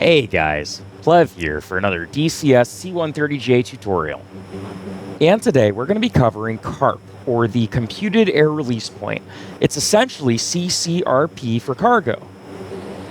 Hey guys, Plev here for another DCS C-130J tutorial. And today we're going to be covering CARP, or the Computed Air Release Point. It's essentially CCRP for cargo.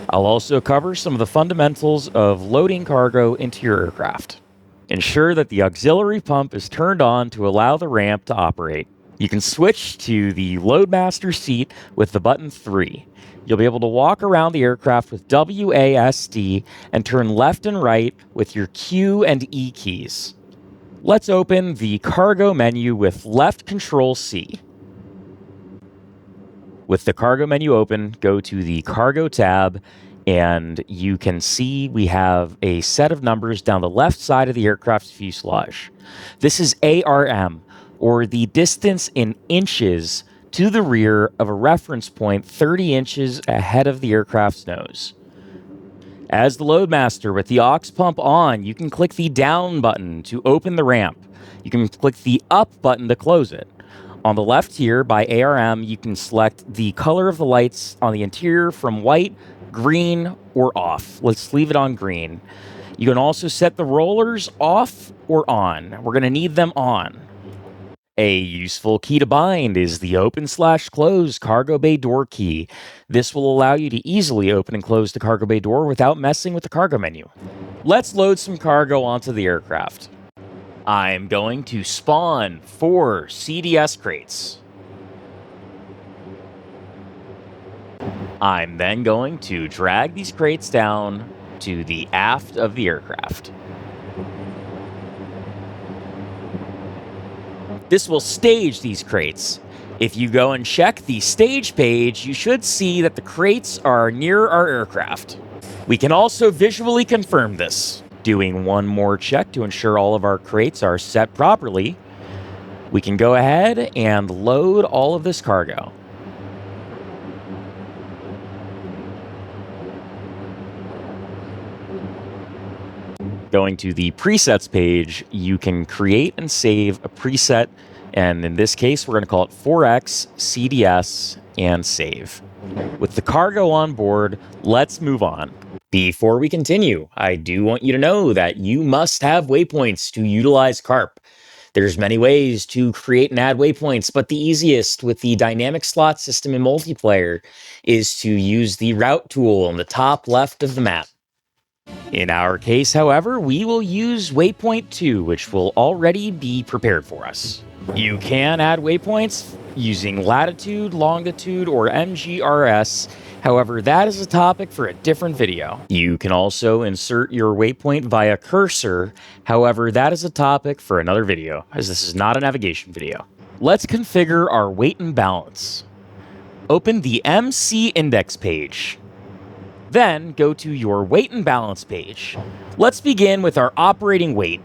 I'll also cover some of the fundamentals of loading cargo into your aircraft. Ensure that the auxiliary pump is turned on to allow the ramp to operate. You can switch to the Loadmaster seat with the button 3. You'll be able to walk around the aircraft with WASD and turn left and right with your Q and E keys. Let's open the cargo menu with left Control C. With the cargo menu open, go to the cargo tab, and you can see we have a set of numbers down the left side of the aircraft's fuselage. This is ARM, or the distance in inches to the rear of a reference point 30 inches ahead of the aircraft's nose. As the Loadmaster with the aux pump on, you can click the down button to open the ramp. You can click the up button to close it. On the left here, by ARM, you can select the color of the lights on the interior from white, green, or off. Let's leave it on green. You can also set the rollers off or on. We're going to need them on. A useful key to bind is the open/close cargo bay door key. This will allow you to easily open and close the cargo bay door without messing with the cargo menu. Let's load some cargo onto the aircraft. I'm going to spawn 4 CDS crates. I'm then going to drag these crates down to the aft of the aircraft. This will stage these crates. If you go and check the stage page, you should see that the crates are near our aircraft. We can also visually confirm this. Doing one more check to ensure all of our crates are set properly, we can go ahead and load all of this cargo. Going to the presets page, you can create and save a preset, and in this case, we're going to call it 4X CDS and save. With the cargo on board, let's move on. Before we continue, I do want you to know that you must have waypoints to utilize CARP. There's many ways to create and add waypoints, but the easiest with the dynamic slot system in multiplayer is to use the route tool on the top left of the map. In our case, however, we will use Waypoint 2, which will already be prepared for us. You can add waypoints using latitude, longitude, or MGRS. However, that is a topic for a different video. You can also insert your waypoint via cursor. However, that is a topic for another video, as this is not a navigation video. Let's configure our weight and balance. Open the MC index page. Then go to your weight and balance page. Let's begin with our operating weight.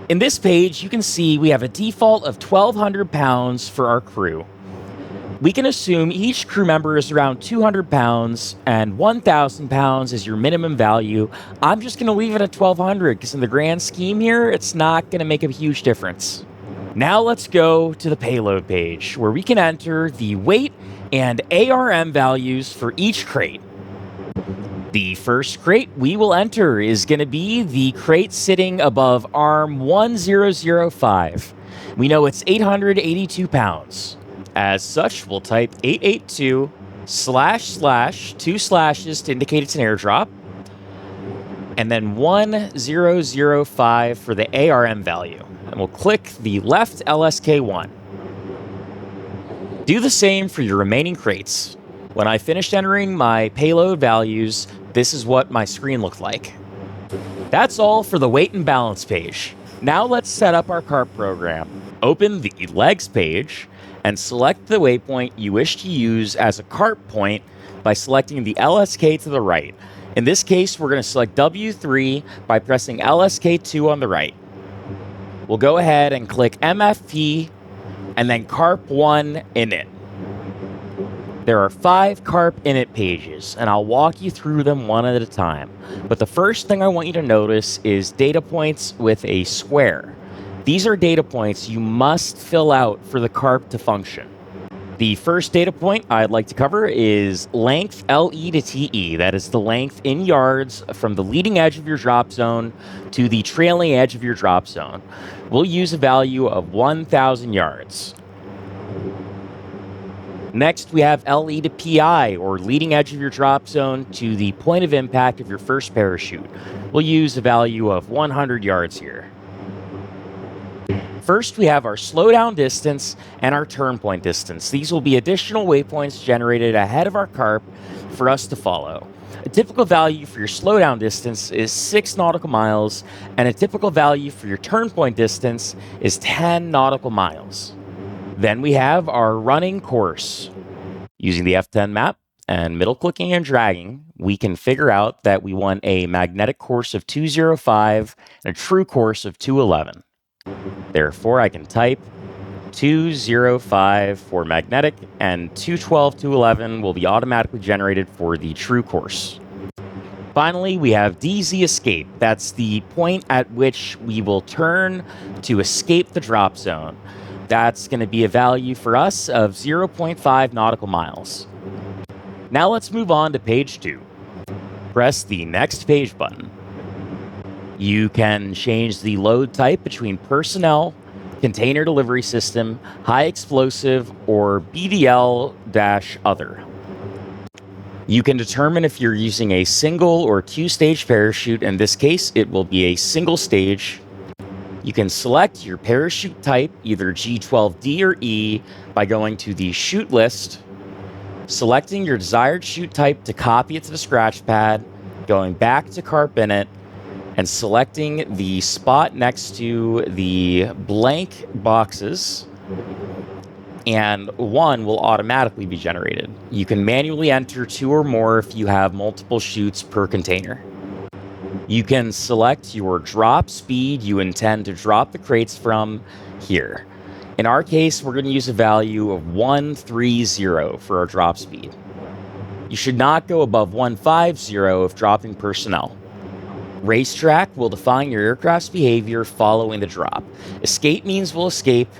In this page, you can see we have a default of 1,200 pounds for our crew. We can assume each crew member is around 200 pounds and 1,000 pounds is your minimum value. I'm just going to leave it at 1,200 because in the grand scheme here, it's not going to make a huge difference. Now let's go to the payload page where we can enter the weight and ARM values for each crate. The first crate we will enter is going to be the crate sitting above ARM 1005. We know it's 882 pounds. As such, we'll type 882 / 2 slashes to indicate it's an airdrop, and then 1005 for the ARM value. And we'll click the left LSK1. Do the same for your remaining crates. When I finished entering my payload values, this is what my screen looked like. That's all for the weight and balance page. Now let's set up our CARP program. Open the legs page and select the waypoint you wish to use as a CARP point by selecting the LSK to the right. In this case, we're going to select W3 by pressing LSK2 on the right. We'll go ahead and click MFP and then CARP1 init. There are 5 CARP init pages, and I'll walk you through them one at a time. But the first thing I want you to notice is data points with a square. These are data points you must fill out for the CARP to function. The first data point I'd like to cover is length LE to TE. That is the length in yards from the leading edge of your drop zone to the trailing edge of your drop zone. We'll use a value of 1,000 yards. Next, we have LE to PI, or leading edge of your drop zone to the point of impact of your first parachute. We'll use a value of 100 yards here. First, we have our slowdown distance and our turn point distance. These will be additional waypoints generated ahead of our CARP for us to follow. A typical value for your slowdown distance is 6 nautical miles, and a typical value for your turn point distance is 10 nautical miles. Then we have our running course. Using the F10 map and middle clicking and dragging, we can figure out that we want a magnetic course of 205 and a true course of 211. Therefore, I can type 205 for magnetic, and 212, 211 will be automatically generated for the true course. Finally, we have DZ escape. That's the point at which we will turn to escape the drop zone. That's going to be a value for us of 0.5 nautical miles. Now let's move on to page 2. Press the next page button. You can change the load type between personnel, container delivery system, high explosive, or BDL-other. You can determine if you're using a single or two-stage parachute. In this case, it will be a single stage. You can select your parachute type, either G12D or E, by going to the chute list, selecting your desired chute type to copy it to the scratch pad, going back to CARP Init, and selecting the spot next to the blank boxes, and one will automatically be generated. You can manually enter 2 or more if you have multiple chutes per container. You can select your drop speed you intend to drop the crates from here. In our case, we're going to use a value of 130 for our drop speed. You should not go above 150 if dropping personnel. Racetrack will define your aircraft's behavior following the drop. Escape means we'll escape.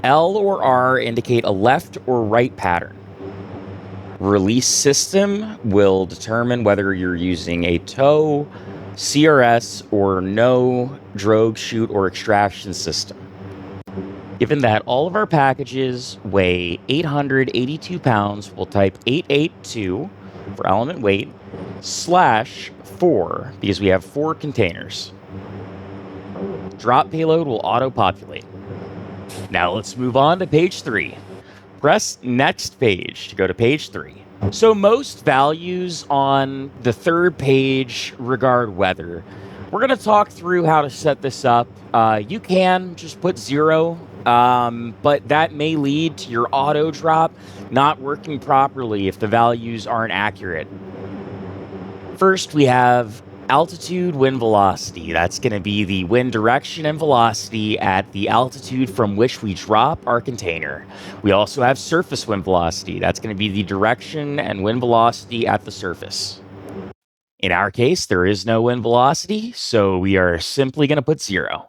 L or R indicate a left or right pattern. Release system will determine whether you're using a tow, CRS, or no drogue chute or extraction system. Given that all of our packages weigh 882 pounds, we'll type 882 for element weight /4 because we have 4 containers. Drop payload will auto-populate. Now let's move on to page 3. Press next page to go to page 3. So most values on the third page regard weather. We're going to talk through how to set this up. You can just put 0, but that may lead to your auto drop not working properly if the values aren't accurate. First, we have altitude, wind velocity. That's going to be the wind direction and velocity at the altitude from which we drop our container. We also have surface wind velocity. That's going to be the direction and wind velocity at the surface. In our case, there is no wind velocity, so we are simply going to put 0.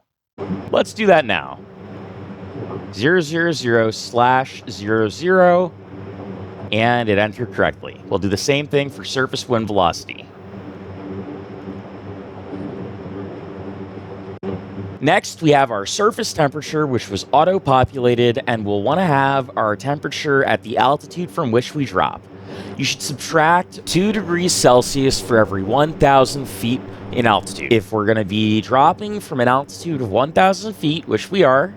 Let's do that now. 000/00, and it entered correctly. We'll do the same thing for surface wind velocity. Next, we have our surface temperature, which was auto-populated, and we'll want to have our temperature at the altitude from which we drop. You should subtract 2 degrees Celsius for every 1,000 feet in altitude. If we're going to be dropping from an altitude of 1,000 feet, which we are,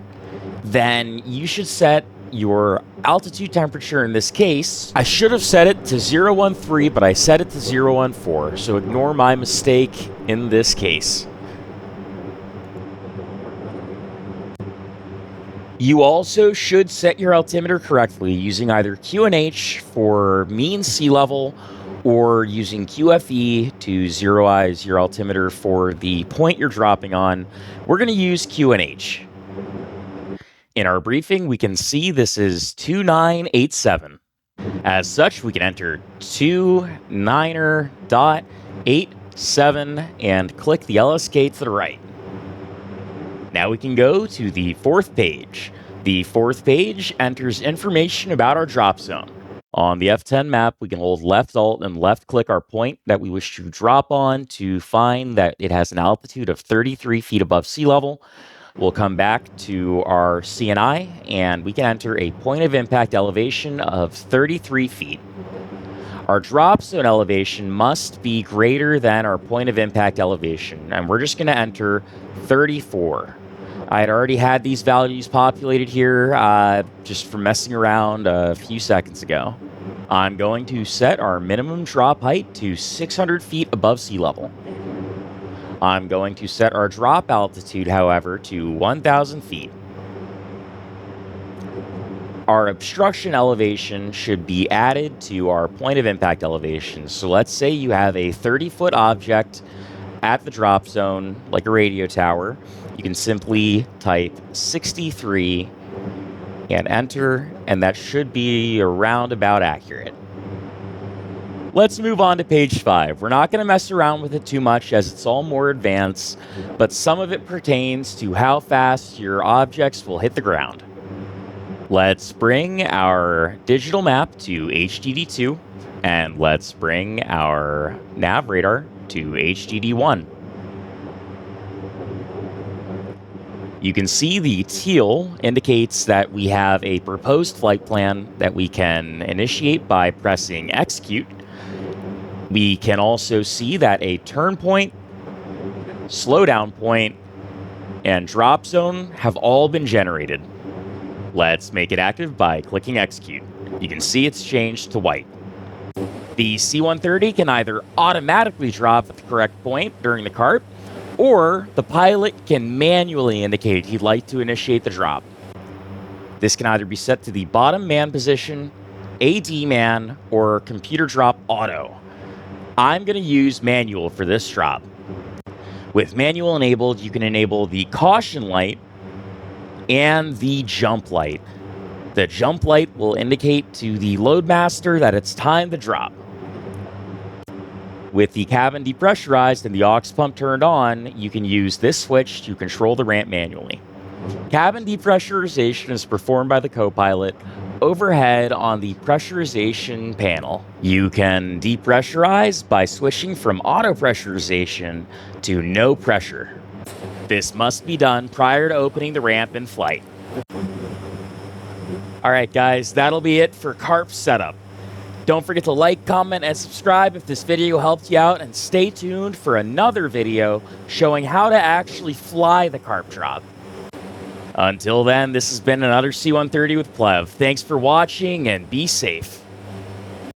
then you should set your altitude temperature in this case. I should have set it to 013, but I set it to 014, so ignore my mistake in this case. You also should set your altimeter correctly using either QNH for mean sea level or using QFE to zeroize your altimeter for the point you're dropping on. We're going to use QNH. In our briefing, we can see this is 2987. As such, we can enter 29er.87 and click the LSK to the right. Now we can go to the fourth page. The fourth page enters information about our drop zone. On the F10 map, we can hold left alt and left click our point that we wish to drop on to find that it has an altitude of 33 feet above sea level. We'll come back to our CNI and we can enter a point of impact elevation of 33 feet. Our drop zone elevation must be greater than our point of impact elevation, and we're just going to enter 34. I had already had these values populated here just from messing around a few seconds ago. I'm going to set our minimum drop height to 600 feet above sea level. I'm going to set our drop altitude, however, to 1,000 feet. Our obstruction elevation should be added to our point of impact elevation. So let's say you have a 30-foot object at the drop zone, like a radio tower. You can simply type 63 and enter, and that should be around about accurate. Let's move on to page 5. We're not going to mess around with it too much as it's all more advanced, but some of it pertains to how fast your objects will hit the ground. Let's bring our digital map to HDD2, and let's bring our nav radar to HDD1. You can see the teal indicates that we have a proposed flight plan that we can initiate by pressing execute. We can also see that a turn point, slowdown point, and drop zone have all been generated. Let's make it active by clicking execute. You can see it's changed to white. The C-130 can either automatically drop at the correct point during the CARP, or the pilot can manually indicate he'd like to initiate the drop. This can either be set to the bottom man position, AD man, or computer drop auto. I'm going to use manual for this drop. With manual enabled, you can enable the caution light and the jump light. The jump light will indicate to the Loadmaster that it's time to drop. With the cabin depressurized and the aux pump turned on, you can use this switch to control the ramp manually. Cabin depressurization is performed by the co-pilot overhead on the pressurization panel. You can depressurize by switching from auto pressurization to no pressure. This must be done prior to opening the ramp in flight. Alright guys, that'll be it for CARP setup. Don't forget to like, comment, and subscribe if this video helped you out, and stay tuned for another video showing how to actually fly the CARP drop. Until then, this has been another C-130 with Plev. Thanks for watching, and be safe.